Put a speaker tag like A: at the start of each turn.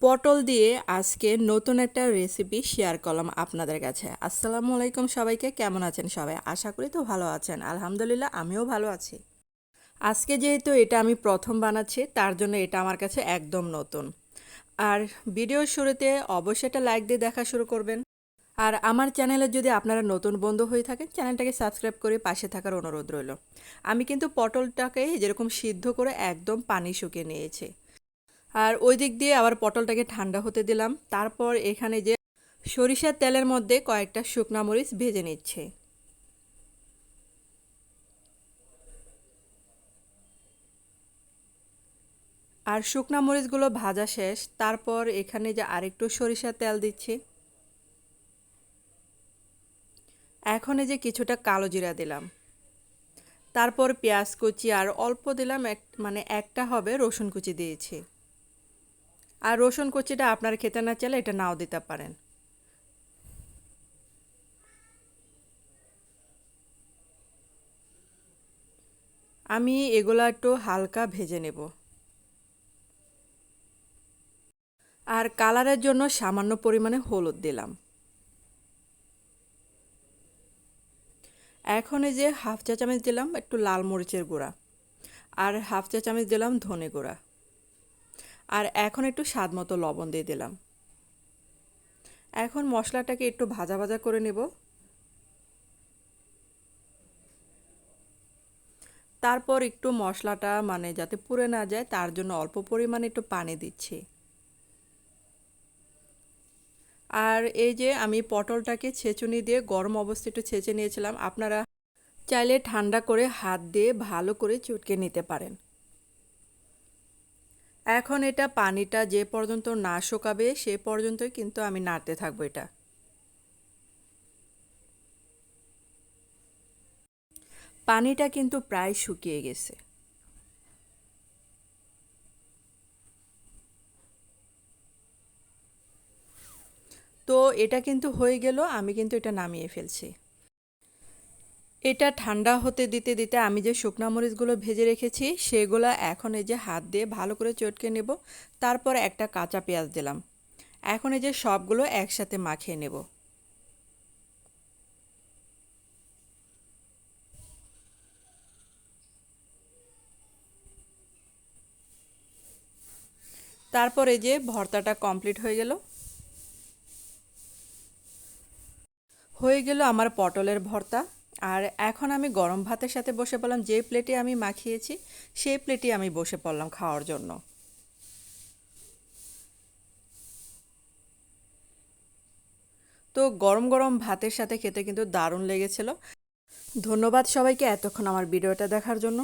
A: পটল দিয়ে আজকে নতুন একটা রেসিপি শেয়ার করলাম আপনাদের কাছে। আসসালামু আলাইকুম সবাইকে, কেমন আছেন সবাই? আশা করি তো ভালো আছেন। আলহামদুলিল্লাহ আমিও ভালো আছি। আজকে যেহেতু এটা আমি প্রথম বানাচ্ছি, তার জন্য এটা আমার কাছে একদম নতুন। আর ভিডিওর শুরুতে অবশ্যই একটা লাইক দিয়ে দেখা শুরু করবেন। আর আমার চ্যানেলে যদি আপনারা নতুন বন্ধু হয়ে থাকেন, চ্যানেলটাকে সাবস্ক্রাইব করে পাশে থাকার অনুরোধ রইল। আমি কিন্তু পটলটাকে যেরকম সিদ্ধ করে একদম পানি শুকিয়ে নিয়েছি। আর ওই দিক দিয়ে আবার পটলটাকে ঠান্ডা হতে দিলাম। তারপর এখানে যে সরিষার তেলের মধ্যে কয়েকটা শুকনা মরিচ ভেজে নিচ্ছে। আর শুকনা মরিচগুলো ভাজা শেষ, তারপর এখানে যে আরেকটু সরিষার তেল দিচ্ছি। এখন এই যে কিছুটা কালো জিরা দিলাম। তারপর পেঁয়াজ কুচি আর অল্প দিলাম, মানে একটা হবে রসুন কুচি দিয়েছি। আর রসুন কুচিটা আপনার খেতে না চাইলে এটা নাও দিতে পারেন। আমি এগুলা একটু হালকা ভেজে নেব। আর কালারের জন্য সামান্য পরিমাণে হলুদ দিলাম। এখন এই যে হাফ চা চামচ দিলাম একটু লাল মরিচের গুঁড়া, আর হাফ চা চামচ দিলাম ধনে গুঁড়া, আর এখন একটু স্বাদ মতো লবণ দিয়ে দিলাম। এখন মশলাটাকে একটু ভাজা ভাজা করে নেব। তারপর একটু মশলাটা মানে যাতে পুড়ে না যায় তার জন্য অল্প পরিমাণে একটু পানি দিচ্ছি। আর এই যে আমি পটলটাকে ছেঁচুনি দিয়ে গরম অবস্থায় একটু ছেঁচে নিয়েছিলাম। আপনারা চাইলে ঠান্ডা করে হাত দিয়ে ভালো করে চটকে নিতে পারেন। এখন এটা পানিটা যে পর্যন্ত না শুকাবে সে পর্যন্তই কিন্তু আমি নাড়তে থাকবো এটা। পানিটা কিন্তু প্রায় শুকিয়ে গেছে। তো এটা কিন্তু হয়ে গেল, আমি কিন্তু এটা নামিয়ে ফেলছি। এটা ঠান্ডা হতে দিতে দিতে আমি যে শুকনা মরিচগুলো ভেজে রেখেছি সেগুলো এখন এই যে হাত দিয়ে ভালো করে চটকে নেব। তারপর একটা কাঁচা পেঁয়াজ দিলাম। এখন এই যে সবগুলো একসাথে মাখিয়ে নেব। তারপর এই যে ভর্তাটা কমপ্লিট হয়ে গেল। হয়ে গেল আমার পটলের ভর্তা। আর এখন আমি গরম ভাতের সাথে বসে পড়লাম। যে প্লেটে আমি মাখিয়েছি সেই প্লেটে আমি বসে পড়লাম খাওয়ার জন্য। তো গরম গরম ভাতের সাথে খেতে কিন্তু দারুণ লেগেছিল। ধন্যবাদ সবাইকে এতক্ষণ আমার ভিডিওটা দেখার জন্য।